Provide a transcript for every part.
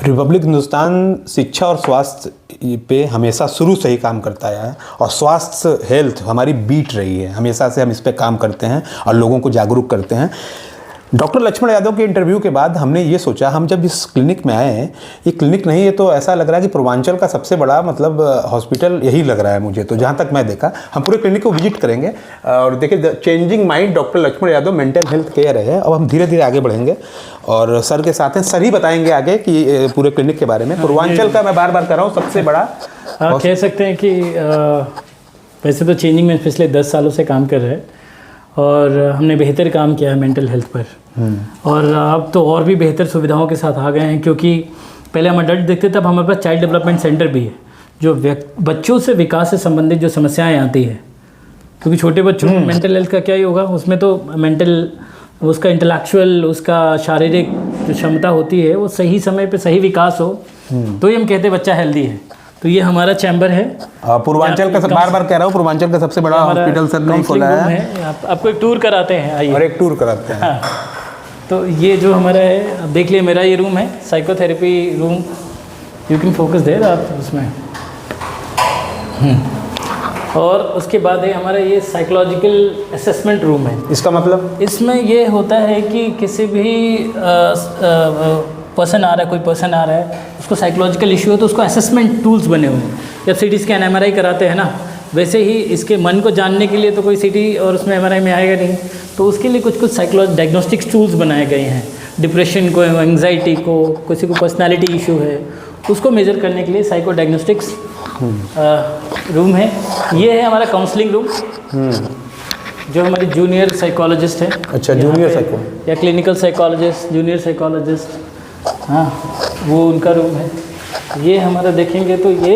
Republic Hindustan शिक्षा और स्वास्थ्य पे हमेशा शुरू से ही काम करता है और स्वास्थ्य हेल्थ हमारी बीट रही है। हमेशा से हम इस पे काम करते हैं और लोगों को जागरूक करते हैं। डॉक्टर लक्ष्मण यादव के इंटरव्यू के बाद हमने ये सोचा, हम जब इस क्लिनिक में आए, ये क्लिनिक नहीं है तो ऐसा लग रहा है कि पूर्वांचल का सबसे बड़ा मतलब हॉस्पिटल यही लग रहा है मुझे। तो जहाँ तक मैं देखा, हम पूरे क्लिनिक को विजिट करेंगे और देखिए changing mind doctor Lakshman Yadav mental health care है। अब हम धीरे धीरे आगे बढ़ेंगे और सर के साथ हैं, सर ही बताएंगे आगे कि पूरे क्लिनिक के बारे में। पूर्वांचल का मैं बार बार कर रहा हूँ सबसे बड़ा, कह सकते हैं कि वैसे तो चेंजिंग में पिछले 10 सालों से काम कर रहे हैं और हमने बेहतर काम किया है मेंटल हेल्थ पर। और अब तो और भी बेहतर सुविधाओं के साथ आ गए हैं, क्योंकि पहले हम अडल्ट देखते तब हमारे पास चाइल्ड डेवलपमेंट सेंटर भी है, जो बच्चों से विकास से संबंधित जो समस्याएं आती है, क्योंकि छोटे बच्चों में मेंटल हेल्थ का क्या ही होगा, उसमें तो मेंटल उसका इंटेलेक्चुअल उसका शारीरिक जो क्षमता होती है वो सही समय पे सही विकास हो तो ही हम कहते हैं बच्चा हेल्दी है। तो ये हमारा चैम्बर है पूर्वांचल का, बार बार कह रहा हूँ, पूर्वांचल का सबसे बड़ा हॉस्पिटल सर ने खोला है। आपको एक टूर कराते हैं, आइए। और एक टूर कराते हैं। हाँ, तो ये जो हमारा है, आप देख लिए, मेरा ये रूम है psychotherapy room, you can focus there आप उसमें। और उसके बाद है हमारा ये साइकोलॉजिकल असेसमेंट रूम है। इसका मतलब? इसमें ये होता है कि किसी भी पर्सन आ रहा है, कोई पर्सन आ रहा है, उसको साइकोलॉजिकल इशू है तो उसको असेसमेंट टूल्स बने हुए हैं। जब सीटी स्कैन एमआरआई कराते हैं ना, वैसे ही इसके मन को जानने के लिए तो कोई सीटी और उसमें एमआरआई में आएगा नहीं, तो उसके लिए कुछ साइकोलॉजी डायग्नोस्टिक्स टूल्स बनाए गए हैं। डिप्रेशन को, एंग्जाइटी को, किसी को पर्सनालिटी इशू है, उसको मेजर करने के लिए साइको डायग्नोस्टिक्स रूम है। ये है हमारा काउंसलिंग रूम, जो हमारी जूनियर साइकोलॉजिस्ट है। अच्छा, जूनियर साइको या क्लिनिकल साइकोलॉजिस्ट, जूनियर साइकोलॉजिस्ट, हाँ, वो उनका रूम है। ये हमारा देखेंगे तो ये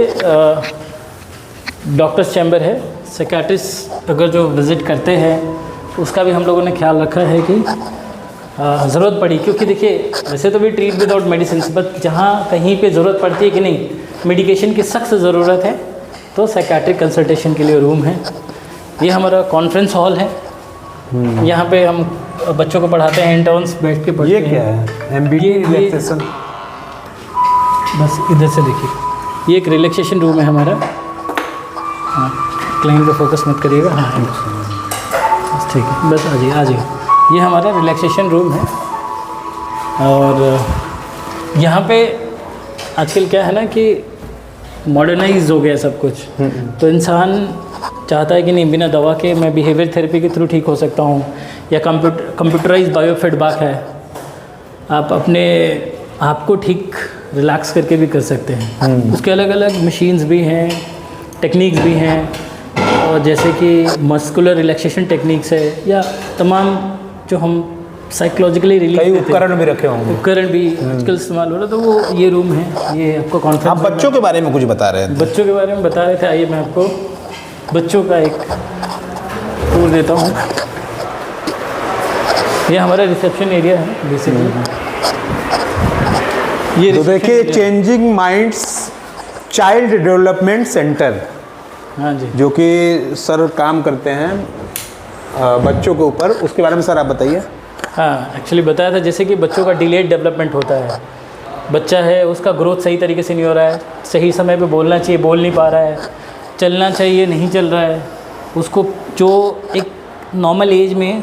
डॉक्टर्स चैम्बर है। साइकियाट्रिस्ट अगर जो विज़िट करते हैं उसका भी हम लोगों ने ख्याल रखा है कि ज़रूरत पड़ी, क्योंकि देखिए वैसे तो भी ट्रीट विदाउट मेडिसिन, बट जहाँ कहीं पे ज़रूरत पड़ती है कि नहीं मेडिकेशन की सख्त ज़रूरत है तो साइकियाट्रिक कंसल्टेशन के लिए रूम है। ये हमारा कॉन्फ्रेंस हॉल है, यहाँ पे हम बच्चों को पढ़ाते हैं, इंटर्न्स बैठ के पढ़ते हैं। ये क्या है? MBT relaxation. बस इधर से देखिए, ये एक रिलैक्सेशन रूम है हमारा। हाँ, क्लाइंट पे फोकस मत करिएगा। हाँ, बस ठीक है, बस आ जाइए। ये हमारा रिलैक्सेशन रूम है। और यहाँ पे आजकल क्या है ना कि मॉडर्नाइज हो गया सब कुछ, तो इंसान चाहता है कि नहीं बिना दवा के मैं बिहेवियर थेरेपी के थ्रू ठीक हो सकता हूँ, या कंप्यूटराइज बायो फीडबैक है, आप अपने आप को ठीक रिलैक्स करके भी कर सकते हैं। उसके अलग अलग मशीन्स भी हैं, टेक्निक्स भी हैं, और जैसे कि मस्कुलर रिलैक्सेशन टेक्निक्स है, या तमाम जो हम साइकोलॉजिकली रिलीफ कई उपकरण भी रखे होंगे। उपकरण भी आजकल इस्तेमाल हो रहा है, तो वो ये रूम है। ये आपको कॉन्फ्रेंस। आप बच्चों के बारे में कुछ बता रहे थे? बच्चों के बारे में बता रहे थे, आइए मैं आपको बच्चों का एक टूर देता हूँ। ये हमारा रिसेप्शन एरिया है बेसिकली। ये तो देखिए, changing minds child development centre, हाँ जी, जो कि सर काम करते हैं बच्चों के ऊपर, उसके बारे में सर आप बताइए। हाँ, एक्चुअली बताया था जैसे कि बच्चों का डिलेड डेवलपमेंट होता है। बच्चा है, उसका ग्रोथ सही तरीके से नहीं हो रहा है, सही समय पे बोलना चाहिए बोल नहीं पा रहा है, चलना चाहिए नहीं चल रहा है, उसको जो एक नॉर्मल एज में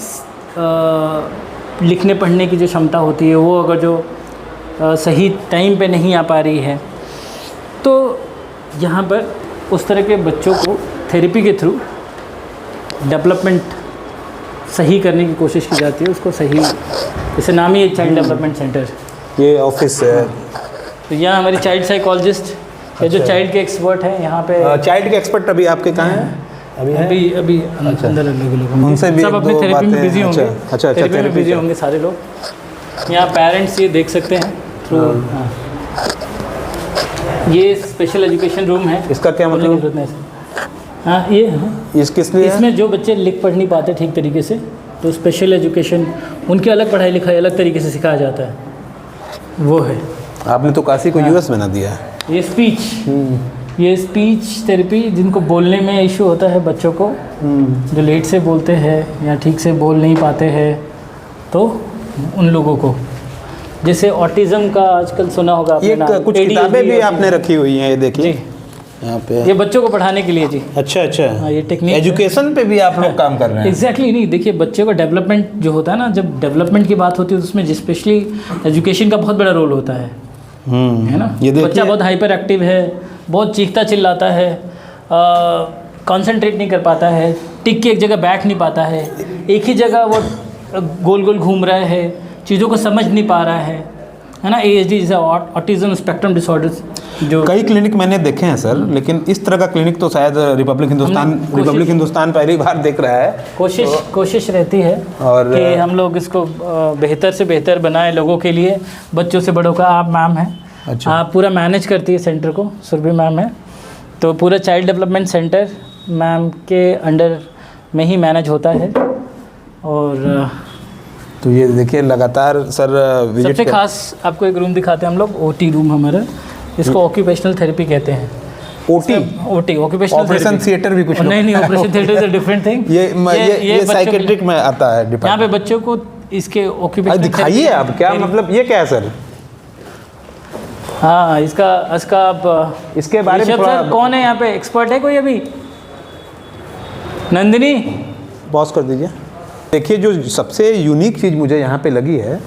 लिखने पढ़ने की जो क्षमता होती है वो अगर जो सही टाइम पे नहीं आ पा रही है, तो यहाँ पर उस तरह के बच्चों को थेरेपी के थ्रू डेवलपमेंट सही करने की कोशिश की जाती है। उसको सही, जैसे नाम ही है चाइल्ड डेवलपमेंट सेंटर, ये ऑफिस है। तो यहाँ हमारी चाइल्ड साइकोलॉजिस्ट या जो चाइल्ड के एक्सपर्ट हैं यहाँ पे। चाइल्ड के एक्सपर्ट अभी आपके कहाँ हैं? अभी अंदर लोग उनसे भी सब अपने थेरेपी में बिजी होंगे। अच्छा, थेरेपी में बिजी होंगे सारे लोग। यहाँ पेरेंट्स ये देख सकते हैं थ्रू। हाँ, ये स्पेशल एजुकेशन रूम है। इसका क्या मतलब? हाँ, ये किस लिए? इसमें जो बच्चे लिख पढ़ नहीं पाते ठीक तरीके से, तो स्पेशल एजुकेशन, उनकी अलग पढ़ाई लिखाई अलग तरीके से सिखाया जाता है, वो है। आपने तो काशी को यूएस बना दिया है। ये स्पीच थेरेपी, जिनको बोलने में इशू होता है बच्चों को, जो लेट से बोलते हैं या ठीक से बोल नहीं पाते हैं, तो उन लोगों को जैसे ऑटिज्म का आजकल सुना होगा आपने ये नाम, कुछ ADHD, किताबें भी आपने रखी हुई हैं, ये देखिए जी, यहाँ पे। ये बच्चों को पढ़ाने के लिए जी। अच्छा अच्छा, हाँ, ये टेक्निक एजुकेशन पे भी आप लोग काम कर रहे हैं। एग्जैक्टली नहीं, देखिए बच्चे का डेवलपमेंट जो होता है ना, जब डेवलपमेंट की बात होती है तो उसमें स्पेशली एजुकेशन का बहुत बड़ा रोल होता है ना। ये देखिए, बच्चा बहुत हाइपर एक्टिव है, बहुत चीखता चिल्लाता है, कंसंट्रेट नहीं कर पाता है, टिक के एक जगह बैठ नहीं पाता है, एक ही जगह वो गोल गोल घूम रहा है, चीज़ों को समझ नहीं पा रहा है ना। ASD जैसे ऑटिज्म स्पेक्ट्रम डिसऑर्डर्स जो कई क्लिनिक मैंने देखे हैं सर, लेकिन इस तरह का क्लिनिक तो शायद रिपब्लिक हिंदुस्तान पहली बार देख रहा है। कोशिश रहती है और कि हम लोग इसको बेहतर से बेहतर बनाएं लोगों के लिए, बच्चों से बड़ों का। आप मैम हैं, अच्छा, आप पूरा मैनेज करती है सेंटर को, सुरभि मैम है, तो पूरा चाइल्ड डेवलपमेंट सेंटर मैम के अंडर में ही मैनेज होता है। और तो ये देखिए लगातार सर सबसे खास आपको एक रूम दिखाते हैं हम लोग, OT रूम हमारा, इसको ऑक्यूपेशनल थेरेपी कहते हैं। OT ऑक्यूपेशनल ऑपरेशन थिएटर भी कुछ लोग- नहीं, operation theatre is a different thing. ये साइकेट्रिक में आता है यहाँ पे बच्चों को इसके ऑक्यूपेशनल दिखाइए आप, क्या मतलब ये क्या है सर? हाँ, इसका आप इसके बारे में ऋषभ थोड़ा सर कौन है यहाँ पे, एक्सपर्ट है कोई अभी? नंदिनी, पॉज कर दीजिए। देखिए जो सबसे यूनिक चीज़ मुझे यहाँ पे लगी है,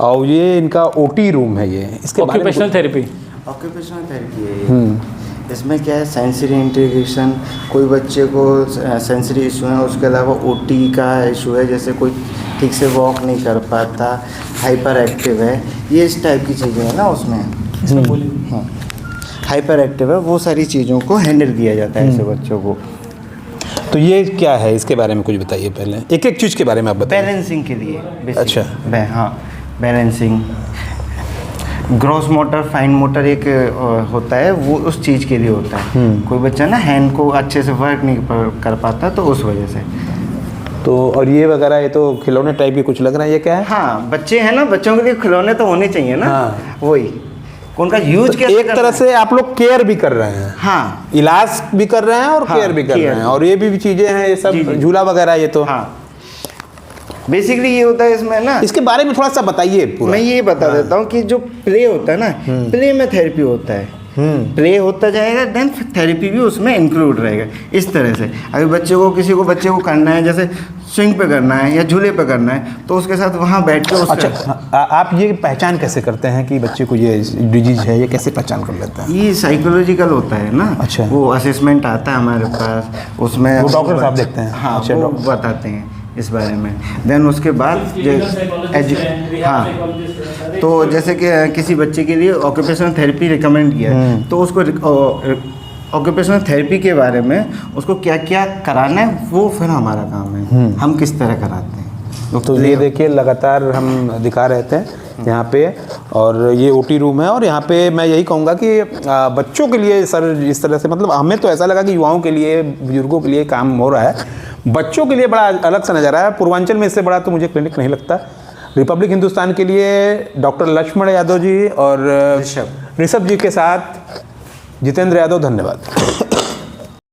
और ये इनका OT रूम है, ये इसके बारे में ऑक्यूपेशनल थेरेपी। ऑक्यूपेशनल थेरेपी है ये। इसमें क्या है, सेंसरी इंटीग्रेशन, कोई बच्चे को सेंसरी इशू है, उसके अलावा OT का इशू है, जैसे कोई ठीक से वॉक नहीं कर पाता, हाइपर एक्टिव है, ये इस टाइप की चीज़ें हैं ना उसमें। हाँ, हाइपर एक्टिव है, वो सारी चीज़ों को हैंडल किया जाता है ऐसे बच्चों को। तो ये क्या है, इसके बारे में कुछ बताइए पहले, एक एक चीज़ के बारे में आप बताइए। बैलेंसिंग के लिए basically। अच्छा। हाँ, balancing, gross motor, fine motor एक होता है, वो उस चीज़ के लिए होता है। कोई बच्चा ना हैंड को अच्छे से वर्क नहीं कर पाता, तो उस वजह से। तो और ये वगैरह, ये तो खिलौने टाइप के कुछ लग रहा है, ये क्या है? हाँ, बच्चे हैं ना, बच्चों के लिए खिलौने तो होने चाहिए ना। हाँ। वही उनका यूज तो कैसे एक तरह से आप लोग केयर भी कर रहे हैं। हाँ, इलाज भी कर रहे हैं और हाँ, केयर भी कर केयर रहे हैं, और ये भी चीज़ें हैं, ये जी, सब जी। झूला वगैरह, ये तो हाँ, बेसिकली ये होता है इसमें ना। इसके बारे में थोड़ा सा बताइए पूरा। मैं ये बता देता हूँ कि जो प्ले होता है ना, प्ले में थेरेपी होता है, प्ले होता जाएगा, देन थेरेपी भी उसमें इंक्लूड रहेगा। इस तरह से अगर बच्चे को करना है, जैसे स्विंग पे करना है या झूले पे करना है, तो उसके साथ वहाँ बैठ के उसका अच्छा, आप ये पहचान कैसे करते हैं कि बच्चे को ये डिजीज है, ये कैसे पहचान कर लेते हैं? ये साइकोलॉजिकल होता है ना। अच्छा। वो असेसमेंट आता है हमारे पास, उसमें वो डॉक्टर साहब देखते हैं? हाँ, अच्छा, वो बताते हैं इस बारे में। देन उसके बाद हाँ, तो जैसे कि किसी बच्चे के लिए ऑक्यूपेशनल थेरेपी रिकमेंड किया है, तो उसको ऑक्यूपेशनल थेरेपी के बारे में उसको क्या क्या कराना है, वो फिर हमारा काम है, हम किस तरह कराते हैं। तो ये देखिए लगातार हम दिखा रहे थे यहाँ पे, और ये OT रूम है, और यहाँ पे मैं यही कहूँगा कि बच्चों के लिए सर इस तरह से, मतलब हमें तो ऐसा लगा कि युवाओं के लिए, बुजुर्गों के लिए काम हो रहा है, बच्चों के लिए बड़ा अलग सा नज़ारा है। पूर्वांचल में इससे बड़ा तो मुझे क्लिनिक नहीं लगता। रिपब्लिक हिंदुस्तान के लिए डॉक्टर लक्ष्मण यादव जी और ऋषभ जी के साथ जितेंद्र यादव, धन्यवाद।